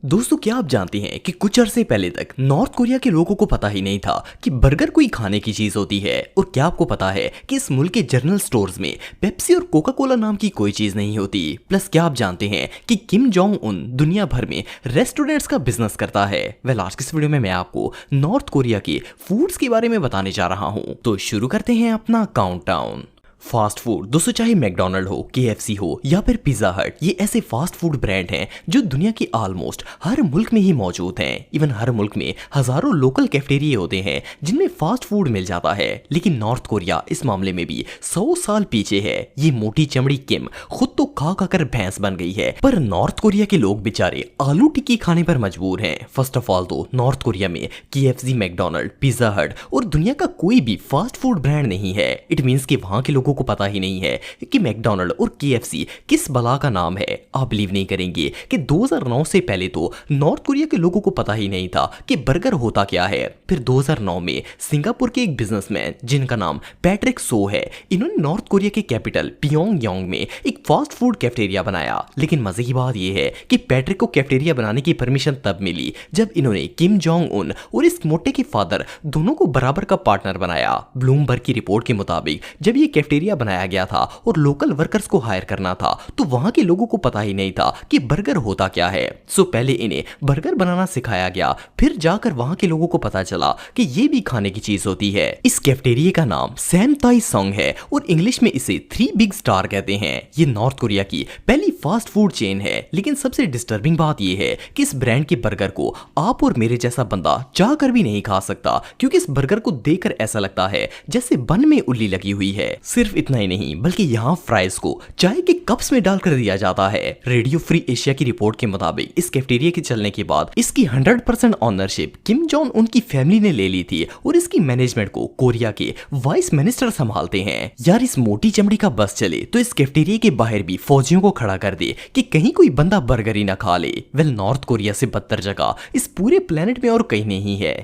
दोस्तों, क्या आप जानते हैं कि कुछ अरसे पहले तक नॉर्थ कोरिया के लोगों को पता ही नहीं था कि बर्गर कोई खाने की चीज होती है। और क्या आपको पता है कि इस मुल्क के जनरल स्टोर्स में पेप्सी और कोका कोला नाम की कोई चीज नहीं होती। प्लस क्या आप जानते हैं कि किम जोंग उन दुनिया भर में रेस्टोरेंट्स का बिजनेस करता है। वेल, आज की इस वीडियो में मैं आपको नॉर्थ कोरिया के फूड्स के बारे में बताने जा रहा हूँ। तो शुरू करते हैं अपना काउंटडाउन। फास्ट फूड दोस्तों, चाहे मैकडोनल्ड हो, KFC हो या फिर पिज्जा हट, ये ऐसे फास्ट फूड ब्रांड हैं जो दुनिया के ऑलमोस्ट हर मुल्क में ही मौजूद हैं। इवन हर मुल्क में हजारों लोकल कैफेटेरिया होते हैं जिनमें फास्ट फूड मिल जाता है। लेकिन नॉर्थ कोरिया इस मामले में भी 100 साल पीछे है। ये मोटी चमड़ी किम खुद तो खा खा कर भैंस बन गई है, पर नॉर्थ कोरिया के लोग बेचारे आलू टिक्की खाने पर मजबूर हैं। फर्स्ट ऑफ ऑल तो नॉर्थ कोरिया में KFC, मैकडोनल्ड, पिज्जा हट और दुनिया का कोई भी फास्ट फूड ब्रांड नहीं है। इट मींस कि वहां के लोगों को पता ही नहीं है कि मैकडोनल्ड और KFC किस बला का नाम है। आप बिलीव नहीं करेंगे कि 2009 से पहले तो नॉर्थ कोरिया के लोगों को पता ही नहीं था कि बर्गर होता क्या है। फिर 2009 में सिंगापुर के एक बिजनेसमैन जिनका नाम पैट्रिक सो है, इन्होंने नॉर्थ कोरिया के कैपिटल पियोंगयांग में एक फास्ट फूड कैफेटेरिया बनाया। लेकिन मजे की बात यह है कि पैट्रिक को कैफेटेरिया बनाने की परमिशन तब मिली जब इन्होंने किम जोंग उन और इस मोटे के फादर दोनों को बराबर का पार्टनर बनाया। ब्लूमबर्ग की रिपोर्ट के मुताबिक जब ये कैफेटेरिया बनाया गया था और लोकल वर्कर्स को हायर करना था तो वहां के लोगों को पता ही नहीं था कि बर्गर होता क्या है। सो पहले इन्हें बर्गर बनाना सिखाया गया, फिर जाकर वहां के लोगों को पता चला कि ये भी खाने की चीज होती है। इस कैफेटेरिया का नाम सैम ताई सोंग है और इंग्लिश में इसे 3 बिग स्टार कहते हैं। ये नॉर्थ कोरिया की पहली फास्ट फूड चेन है। लेकिन सबसे डिस्टर्बिंग बात यह है कि इस ब्रांड के बर्गर को आप और मेरे जैसा बंदा चाह कर भी नहीं खा सकता, क्योंकि इस बर्गर को देखकर ऐसा लगता है जैसे बन में उल्ली लगी हुई है। सिर्फ इतना ही नहीं बल्कि यहाँ फ्राइज को चाय के कप्स में डालकर दिया जाता है। रेडियो फ्री एशिया की रिपोर्ट के मुताबिक इस कैफेटेरिया के चलने के बाद इसकी 100% ऑनरशिप किम जोंग उनकी फैमिली ने ले ली थी और इसकी मैनेजमेंट को कोरिया के वाइस मिनिस्टर संभालते हैं। यार, इस मोटी चमड़ी का बस चले तो इस कैफेटेरिया के बाहर भी फौजियों को खड़ा कर दे कि कहीं कोई बंदा बर्गर ही ना खा ले। वेल, नॉर्थ कोरिया से बदतर जगह इस पूरे प्लेनेट में और कहीं नहीं है।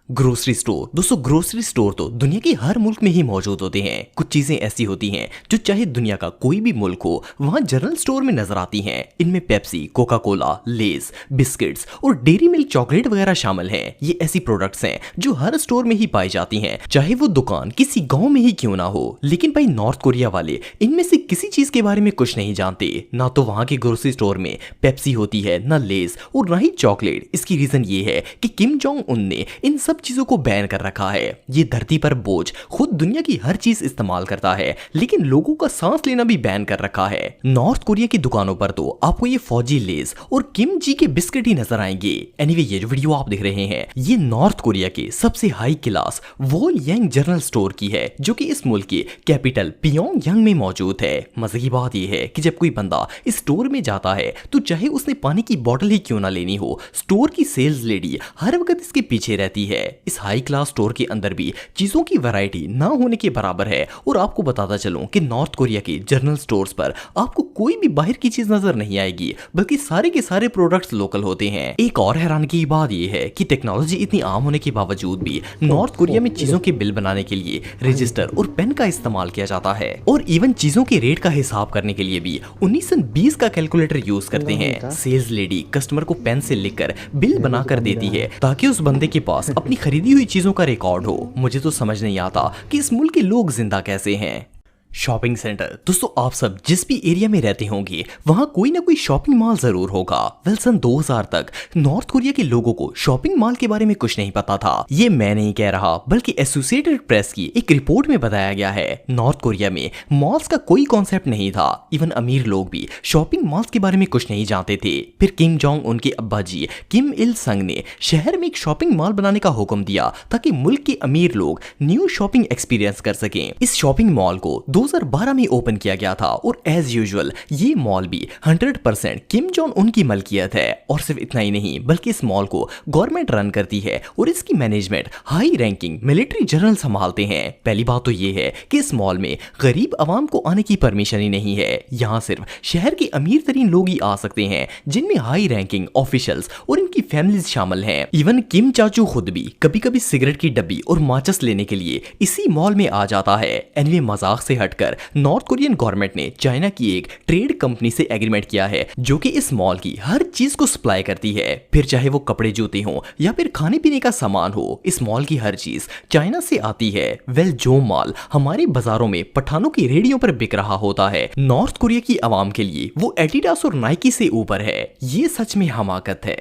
ग्रोसरी स्टोर दोस्तों, ग्रोसरी स्टोर तो दुनिया के हर मुल्क में ही मौजूद होते हैं। कुछ चीजें ऐसी होती हैं जो चाहे दुनिया का कोई भी मुल्क हो वहां जनरल स्टोर में नजर आती हैं। इनमें पेप्सी, कोका कोला, लेज, बिस्किट्स और डेयरी मिल्क चॉकलेट वगैरह शामिल हैं। ये ऐसी प्रोडक्ट्स हैं जो हर स्टोर में ही पाई जाती हैं, चाहे वो दुकान किसी गांव में ही क्यों ना हो। लेकिन भाई, नॉर्थ कोरिया वाले इनमें से किसी चीज के बारे में कुछ नहीं जानते। ना तो वहां के ग्रोसरी स्टोर में पेप्सी होती है, ना लेज और ना ही चॉकलेट। इसकी रीजन ये है कि किम जोंग उन ने इन सब चीजों को बैन कर रखा है। ये धरती पर बोझ खुद दुनिया की हर चीज इस्तेमाल करता है, लेकिन लोगों का सांस लेना भी बैन कर रखा है। नॉर्थ कोरिया की दुकानों पर तो आपको ये फौजी लेज और किम जी के बिस्किट ही नजर आएंगे। एनीवे, ये जो वीडियो आप देख रहे हैं ये नॉर्थ कोरिया के सबसे हाई क्लास वोलयांग जनरल स्टोर की है, जो कि इस मुल्क के कैपिटल पियोंगयांग में मौजूद है। मजे की बात यह है कि जब कोई बंदा इस स्टोर में जाता है तो चाहे उसने पानी की बोतल ही क्यों ना लेनी हो, स्टोर की सेल्स लेडी हर वक्त इसके पीछे रहती है। इस हाई क्लास स्टोर के अंदर भी चीजों की वैरायटी ना होने के बराबर है। और आपको बताता चलूं कि नॉर्थ कोरिया के जनरल स्टोर्स पर आपको कोई भी बाहर की चीज नजर नहीं आएगी, बल्कि सारे के सारे प्रोडक्ट्स लोकल होते हैं। एक और हैरान की बात यह है कि टेक्नोलॉजी इतनी आम होने के बावजूद भी नॉर्थ कोरिया में चीजों के बिल बनाने के लिए रजिस्टर और पेन का इस्तेमाल किया जाता है। और इवन चीजों के रेट का हिसाब करने के लिए भी 1920 का कैलकुलेटर यूज करते हैं। सेल्स लेडी कस्टमर को पेन से लिखकर बिल बनाकर देती है ताकि उस बंदे के पास अपनी खरीदी हुई चीजों का रिकॉर्ड हो। मुझे तो समझ नहीं आता कि इस मुल्क के लोग जिंदा कैसे हैं। शॉपिंग सेंटर दोस्तों, आप सब जिस भी एरिया में रहते होंगे वहां कोई ना कोई शॉपिंग मॉल जरूर होगा। वेल, सन 2000 तक नॉर्थ कोरिया के लोगों को शॉपिंग मॉल के बारे में कुछ नहीं पता था। ये मैं नहीं कह रहा बल्कि एसोसिएटेड प्रेस की एक रिपोर्ट में बताया गया है। नॉर्थ कोरिया में मॉल्स का कोई कॉन्सेप्ट नहीं था। इवन अमीर लोग भी शॉपिंग मॉल्स के बारे में कुछ नहीं जानते थे। फिर किम जोंग उनके अब्बा जी किम इल संग ने शहर में एक शॉपिंग मॉल बनाने का हुक्म दिया ताकि मुल्क के अमीर लोग न्यू शॉपिंग एक्सपीरियंस कर सकें। इस शॉपिंग मॉल को 2012 में ओपन किया गया था और एज यूजुअल ये मॉल भी 100% किम जोंग उन की मलकियत है। और सिर्फ इतना ही नहीं बल्कि इस मॉल को गवर्नमेंट रन करती है और इसकी management high ranking military general संभालते हैं। पहली बात तो ये है कि इस मॉल में गरीब आवाम को आने की परमिशन ही नहीं है। यहाँ सिर्फ शहर के अमीर तरीन लोग ही आ सकते हैं, जिनमें हाई रैंकिंग ऑफिशियल्स और इनकी फैमिलीज शामिल हैं। इवन किम चाचू खुद भी कभी कभी सिगरेट की डब्बी और माचिस लेने के लिए इसी मॉल में आ जाता है। एनीवे, मजाक से हटकर नॉर्थ कोरियन गवर्नमेंट ने चाइना की एक ट्रेड कंपनी से एग्रीमेंट किया है जो कि इस मॉल की हर चीज को सप्लाई करती है। फिर चाहे वो कपड़े जूते हो या फिर खाने पीने का सामान हो, इस मॉल की हर चीज चाइना से आती है। वेल, जो माल हमारे बाजारों में पठानों की रेडियो पर बिक रहा होता है, नॉर्थ कोरिया की आवाम के लिए वो एडिडास और नाइकी से ऊपर है। ये सच में हमाकत है।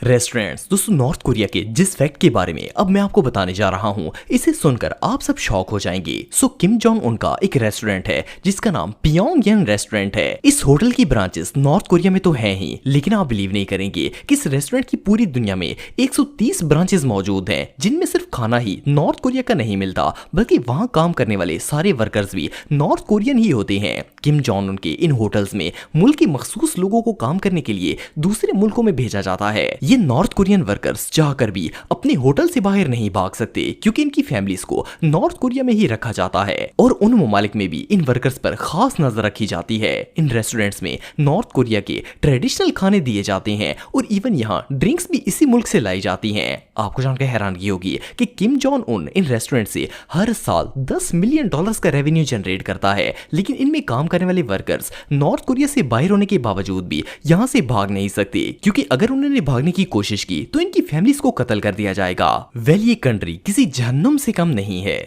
रेस्टोरेंट्स दोस्तों, नॉर्थ कोरिया के जिस फैक्ट के बारे में अब मैं आपको बताने जा रहा हूं, इसे सुनकर आप सब शॉक हो जाएंगे। सो किम जोंग उन का एक रेस्टोरेंट है जिसका नाम पियोंगयांग रेस्टोरेंट है। इस होटल की ब्रांचेस नॉर्थ कोरिया में तो है ही, लेकिन आप बिलीव नहीं करेंगे कि इस रेस्टोरेंट की पूरी दुनिया में 130 ब्रांचेस मौजूद हैं, जिनमें सिर्फ खाना ही नॉर्थ कोरिया का नहीं मिलता, बल्कि वहां काम करने वाले सारे वर्कर्स भी नॉर्थ कोरियन ही होते हैं। किम जोंग उन के इन होटल्स में मुल्क के मखसूस लोगों को काम करने के लिए दूसरे मुल्कों में भेजा जाता है। ये नॉर्थ कोरियन वर्कर्स चाहकर भी अपने होटल से बाहर नहीं भाग सकते, क्योंकि इनकी फैमिलीज को नॉर्थ कोरिया में ही रखा जाता है और उन ममालिक में भी इन वर्कर्स पर खास नजर रखी जाती है। इन रेस्टोरेंट्स में नॉर्थ कोरिया के ट्रेडिशनल खाने दिए जाते हैं और इवन यहाँ ड्रिंक्स भी इसी मुल्क से लाई जाती हैं। आपको जानकर हैरानगी होगी कि किम जोंग उन इन रेस्टोरेंट से हर साल $10 मिलियन का रेवेन्यू जनरेट करता है, लेकिन इनमें काम करने वाले वर्कर्स नॉर्थ कोरिया से बाहर होने के बावजूद भी यहाँ से भाग नहीं सकते, क्योंकि अगर उन्होंने भागने की कोशिश की तो इनकी फैमिलीज को कत्ल कर दिया जाएगा। वेल, ये कंट्री किसी जहन्नुम से कम नहीं है।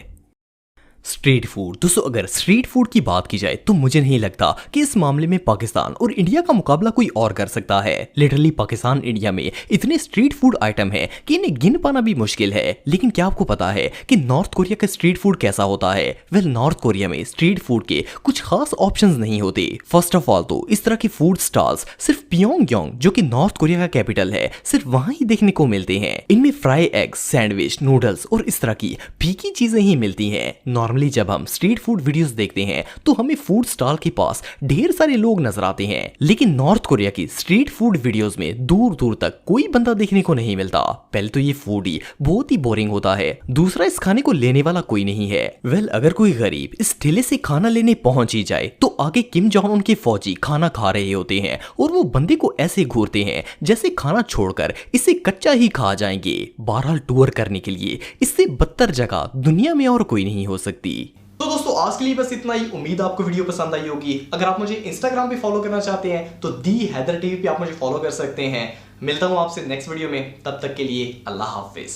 स्ट्रीट फूड दोस्तों, अगर स्ट्रीट फूड की बात की जाए तो मुझे नहीं लगता कि इस मामले में पाकिस्तान और इंडिया का मुकाबला कोई और कर सकता है। लिटरली पाकिस्तान इंडिया में इतने स्ट्रीट फूड आइटम हैं कि इन्हें गिन पाना भी मुश्किल है। लेकिन क्या आपको पता है कि नॉर्थ कोरिया का स्ट्रीट फूड कैसा होता है? वेल, नॉर्थ कोरिया में स्ट्रीट फूड के कुछ खास ऑप्शंस नहीं होते। फर्स्ट ऑफ ऑल तो इस तरह के फूड स्टॉल्स सिर्फ पियोंगयांग, जो कि नॉर्थ कोरिया का कैपिटल है, सिर्फ वहां ही देखने को मिलते हैं। इनमें फ्राई एग्स, सैंडविच, नूडल्स और इस तरह की फीकी चीजें ही मिलती हैं। नॉर्मली जब हम स्ट्रीट फूड वीडियोस देखते हैं तो हमें फूड स्टॉल के पास ढेर सारे लोग नजर आते हैं, लेकिन नॉर्थ कोरिया की स्ट्रीट फूड वीडियोस में दूर दूर तक कोई बंदा देखने को नहीं मिलता। पहले तो ये फूड ही बहुत ही बोरिंग होता है, दूसरा इस खाने को लेने वाला कोई नहीं है। वेल, अगर कोई गरीब इस ठेले से खाना लेने पहुंच ही जाए तो आगे किम जोंग उन के फौजी खाना खा रहे होते हैं और वो बंदे को ऐसे घूरते हैं जैसे खाना छोड़कर इसे कच्चा ही खा जाएंगे। बहरहाल, टूर करने के लिए इससे बदतर जगह दुनिया में और कोई नहीं हो सकती। तो दोस्तों, आज के लिए बस इतना ही। उम्मीद आपको वीडियो पसंद आई होगी। अगर आप मुझे इंस्टाग्राम पे फॉलो करना चाहते हैं तो दी हैदर टीवी पे आप मुझे फॉलो कर सकते हैं। मिलता हूं आपसे नेक्स्ट वीडियो में, तब तक के लिए अल्लाह हाफिज।